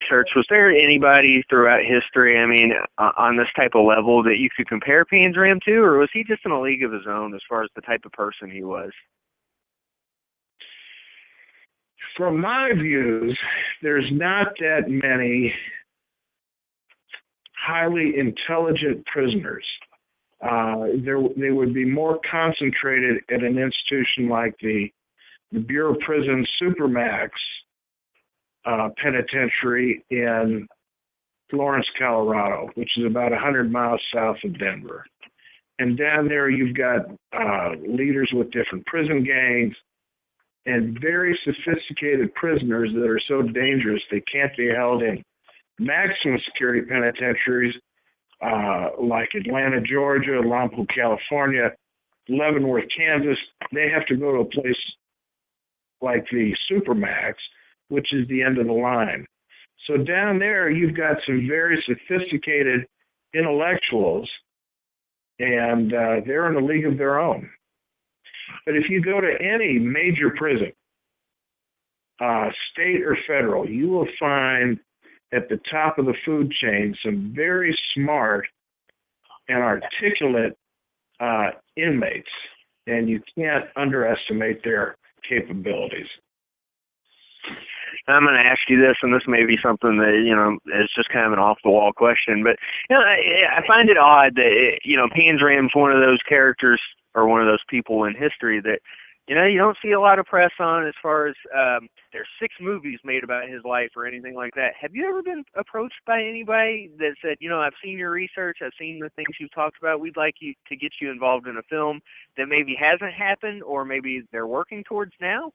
research, was there anybody throughout history, I mean, on this type of level that you could compare Panzram to, or was he just in a league of his own as far as the type of person he was? From my views, there's not that many highly intelligent prisoners. They would be more concentrated at an institution like the Bureau of Prisons Supermax Penitentiary in Florence, Colorado, which is about 100 miles south of Denver. And down there you've got leaders with different prison gangs and very sophisticated prisoners that are so dangerous they can't be held in maximum security penitentiaries like Atlanta, Georgia, Lompoc, California, Leavenworth, Kansas. They have to go to a place like the Supermax, which is the end of the line. So down there, you've got some very sophisticated intellectuals, and they're in a league of their own. But if you go to any major prison, state or federal, you will find at the top of the food chain some very smart and articulate inmates, and you can't underestimate their capabilities. I'm going to ask you this, and this may be something that, is just kind of an off-the-wall question, but, I find it odd that, Panzram's one of those characters or one of those people in history that, you don't see a lot of press on as far as there's 6 movies made about his life or anything like that. Have you ever been approached by anybody that said, I've seen your research, I've seen the things you've talked about, we'd like you to get you involved in a film that maybe hasn't happened or maybe they're working towards now?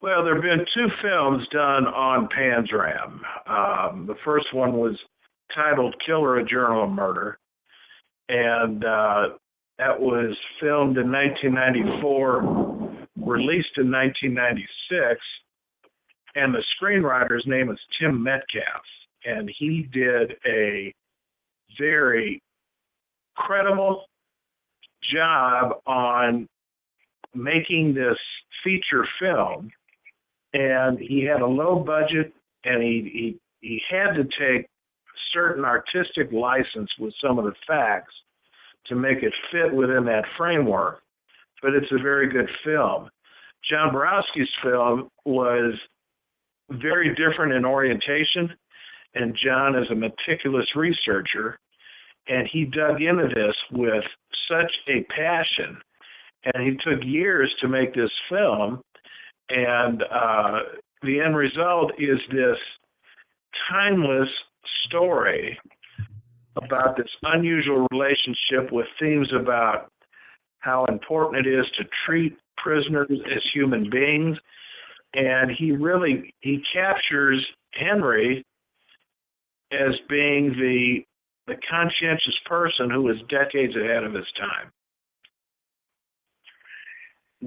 Well, there have been 2 films done on Panzram. The first one was titled Killer, A Journal of Murder, and that was filmed in 1994, released in 1996, and the screenwriter's name is Tim Metcalf, and he did a very credible job on making this feature film. And he had a low budget, and he had to take certain artistic license with some of the facts to make it fit within that framework. But it's a very good film. John Borowski's film was very different in orientation, and John is a meticulous researcher, and he dug into this with such a passion, and he took years to make this film. And the end result is this timeless story about this unusual relationship with themes about how important it is to treat prisoners as human beings. And he captures Henry as being the conscientious person who was decades ahead of his time.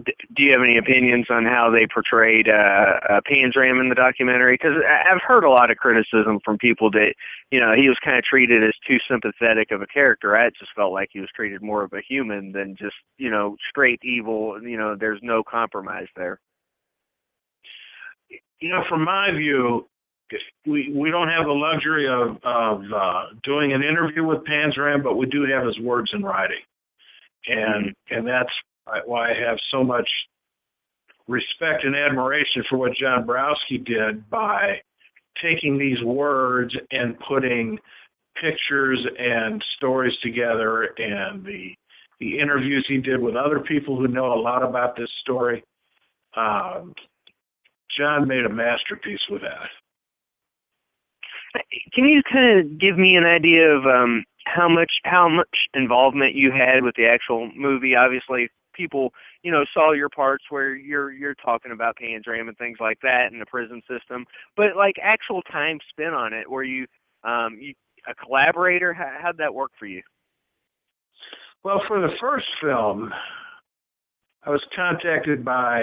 Do you have any opinions on how they portrayed Panzram in the documentary? Because I've heard a lot of criticism from people that, he was kind of treated as too sympathetic of a character. I just felt like he was treated more of a human than just, straight evil. There's no compromise there. From my view, we don't have the luxury of doing an interview with Panzram, but we do have his words in writing. And that's why I have so much respect and admiration for what John Borowski did by taking these words and putting pictures and stories together, and the interviews he did with other people who know a lot about this story. John made a masterpiece with that. Can you kind of give me an idea of how much involvement you had with the actual movie? Obviously, people, saw your parts where you're talking about Panzram and things like that in the prison system, but like actual time spent on it, were you a collaborator? How'd that work for you? Well, for the first film, I was contacted by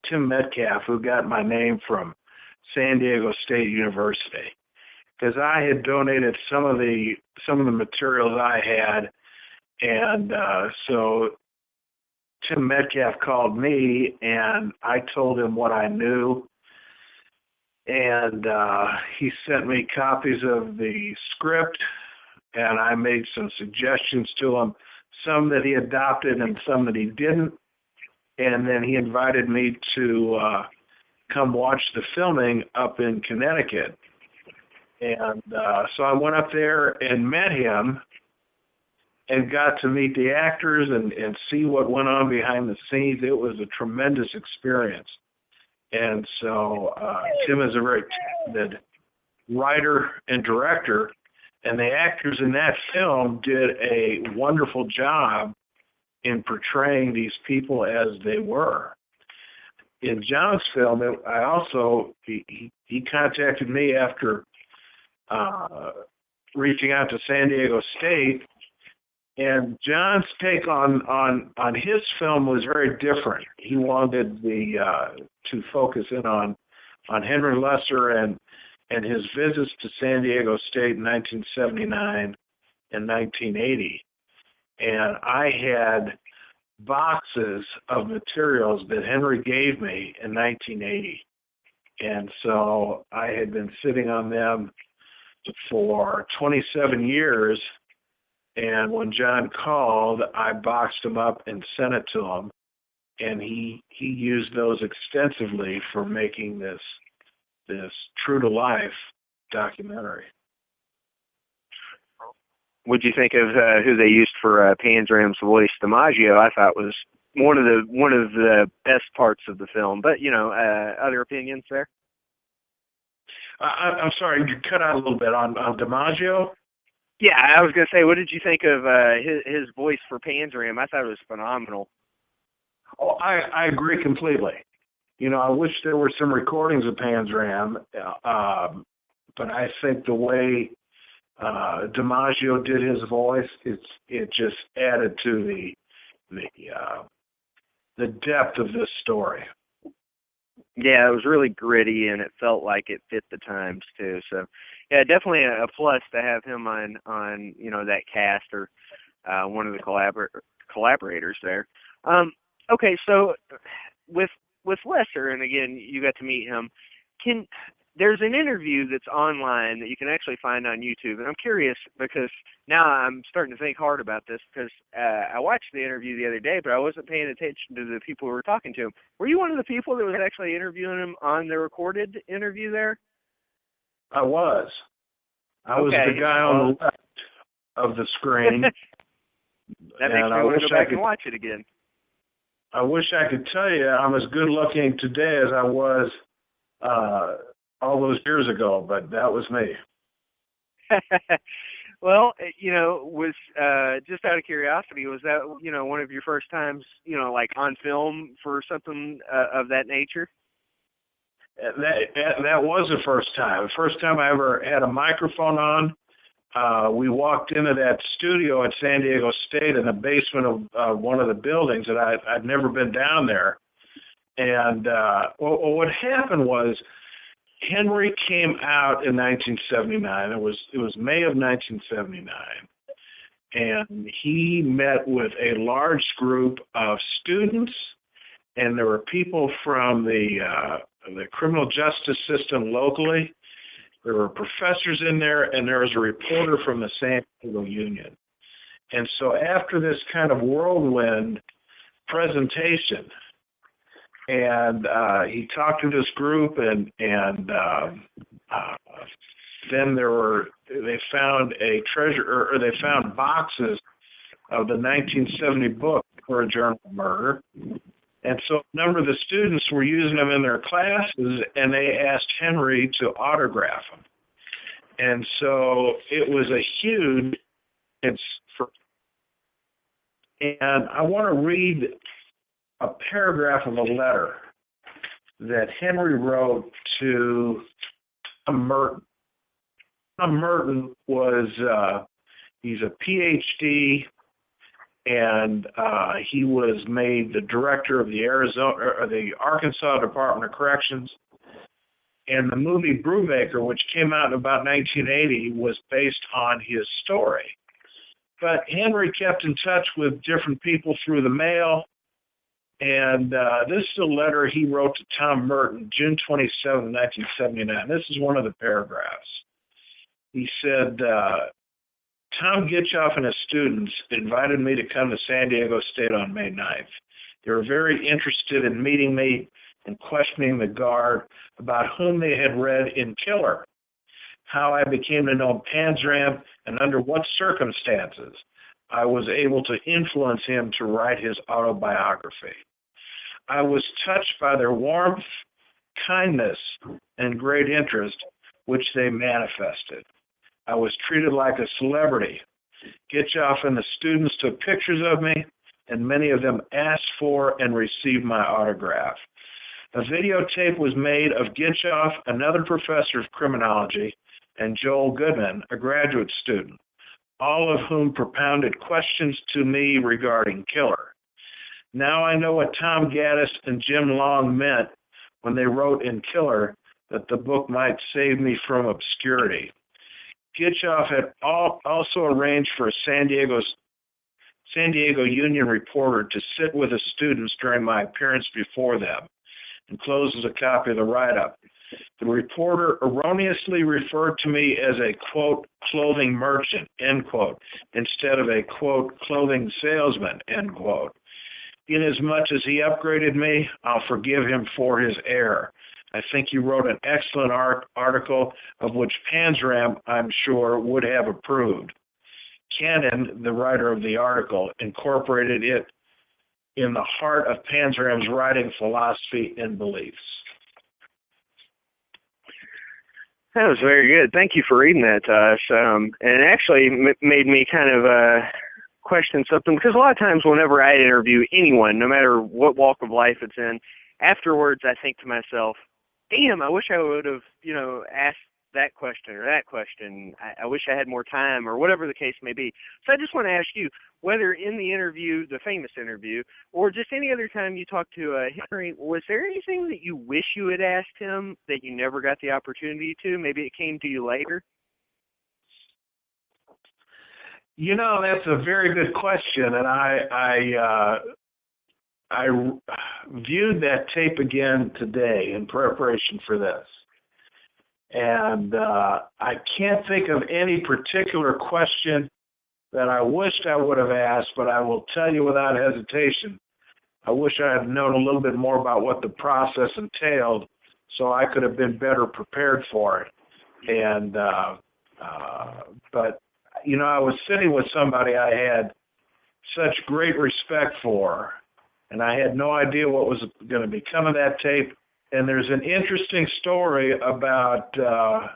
Tim Metcalf, who got my name from San Diego State University, because I had donated some of the materials I had, and so Tim Metcalf called me, and I told him what I knew, And he sent me copies of the script, and I made some suggestions to him, some that he adopted and some that he didn't. And then he invited me to come watch the filming up in Connecticut. And so I went up there and met him and got to meet the actors and see what went on behind the scenes. It was a tremendous experience. And so Tim is a very talented writer and director, and the actors in that film did a wonderful job in portraying these people as they were. In John's film, he contacted me after reaching out to San Diego State, and John's take on his film was very different. He wanted to focus in on Henry Lesser and his visits to San Diego State in 1979 and 1980. And I had boxes of materials that Henry gave me in 1980. And so I had been sitting on them for 27 years. And when John called, I boxed them up and sent it to him. And he used those extensively for making this true-to-life documentary. What'd you think of who they used for Panzram's voice? DiMaggio, I thought was one of the best parts of the film. But other opinions there? I'm sorry, you cut out a little bit on DiMaggio. Yeah, I was gonna say, what did you think of his voice for Panzram? I thought it was phenomenal. Oh, I agree completely. I wish there were some recordings of Panzram, but I think the way DiMaggio did his voice, it just added to the depth of this story. Yeah, it was really gritty, and it felt like it fit the times too. So, yeah, definitely a plus to have him on that cast or one of the collaborators there. Okay, so with Lesser, and again, you got to meet him. There's an interview that's online that you can actually find on YouTube, and I'm curious because now I'm starting to think hard about this because I watched the interview the other day, but I wasn't paying attention to the people who were talking to him. Were you one of the people that was actually interviewing him on the recorded interview there? I was. I was the guy on the left of the screen. That makes me want to go back and watch it again. I wish I could tell you I'm as good looking today as I was all those years ago, but that was me. Well, was just out of curiosity, was that one of your first times like on film for something of that nature? That was the first time. The first time I ever had a microphone on. We walked into that studio at San Diego State in the basement of one of the buildings, and I'd never been down there. And what happened was Henry came out in 1979. It was May of 1979, and he met with a large group of students, and there were people from the criminal justice system locally. There were professors in there, and there was a reporter from the San Diego Union. And so after this kind of whirlwind presentation, and he talked to this group, and then they found a treasure, or they found boxes of the 1970 book for a journal murder. And so a number of the students were using them in their classes, and they asked Henry to autograph them. And so it was a huge, and I want to read a paragraph of a letter that Henry wrote to Tom Merton. Tom Merton he's a PhD, and he was made the director of the Arkansas Department of Corrections. And the movie Brubaker, which came out in about 1980, was based on his story. But Henry kept in touch with different people through the mail, And this is a letter he wrote to Tom Merton, June 27, 1979. This is one of the paragraphs. He said, Tom Gitchoff and his students invited me to come to San Diego State on May 9th. They were very interested in meeting me and questioning the guard about whom they had read in Killer, how I became to know Panzram, and under what circumstances I was able to influence him to write his autobiography. I was touched by their warmth, kindness, and great interest which they manifested. I was treated like a celebrity. Gitchoff and the students took pictures of me, and many of them asked for and received my autograph. A videotape was made of Gitchoff, another professor of criminology, and Joel Goodman, a graduate student, all of whom propounded questions to me regarding Killer. Now I know what Tom Gaddis and Jim Long meant when they wrote in Killer that the book might save me from obscurity. Gitchoff had also arranged for a San Diego Union reporter to sit with the students during my appearance before them, encloses a copy of the write-up. The reporter erroneously referred to me as a, quote, clothing merchant, end quote, instead of a, quote, clothing salesman, end quote. Inasmuch as he upgraded me, I'll forgive him for his error. I think you wrote an excellent article of which Panzram, I'm sure, would have approved. Cannon, the writer of the article, incorporated it in the heart of Panzram's writing philosophy and beliefs. That was very good. Thank you for reading that to us. And it actually made me kind of question something, because a lot of times whenever I interview anyone, no matter what walk of life it's in, afterwards I think to myself, damn, I wish I would have, asked that question or that question. I wish I had more time, or whatever the case may be. So I just want to ask you, whether in the interview, the famous interview, or just any other time you talked to Henry, was there anything that you wish you had asked him that you never got the opportunity to? Maybe it came to you later? That's a very good question, and I viewed that tape again today in preparation for this. And I can't think of any particular question that I wished I would have asked, but I will tell you without hesitation, I wish I had known a little bit more about what the process entailed so I could have been better prepared for it. And but I was sitting with somebody I had such great respect for, and I had no idea what was going to become of that tape. And there's an interesting story about how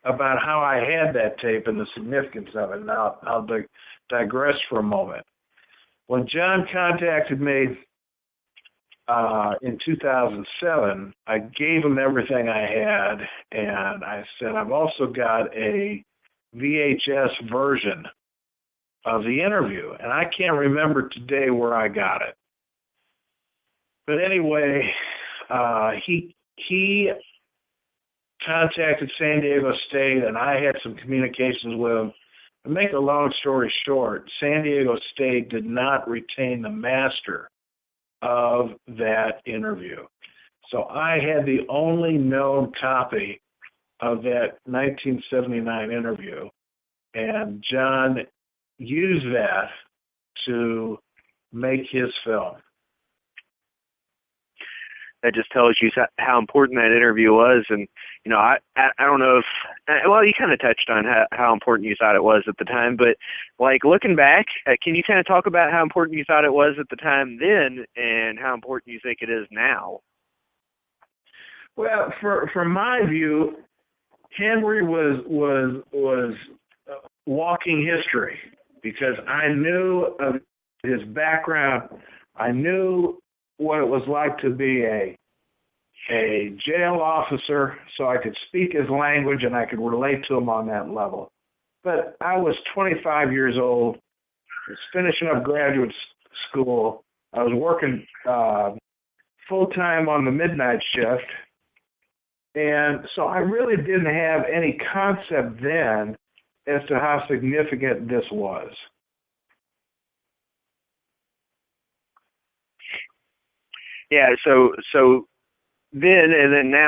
I had that tape and the significance of it. And I'll digress for a moment. When John contacted me in 2007, I gave him everything I had, and I said, I've also got a VHS version of the interview, and I can't remember today where I got it. But anyway, he contacted San Diego State, and I had some communications with him. To make a long story short, San Diego State did not retain the master of that interview. So I had the only known copy of that 1979 interview, and John used that to make his film. That just tells you how important that interview was. And, I don't know if, well, you kind of touched on how important you thought it was at the time, but looking back, can you kind of talk about how important you thought it was at the time then and how important you think it is now? Well, from my view, Henry was walking history, because I knew of his background. I knew what it was like to be a jail officer, so I could speak his language and I could relate to him on that level. But I was 25 years old, was finishing up graduate school. I was working full-time on the midnight shift, and so I really didn't have any concept then as to how significant this was. yeah. So then and then now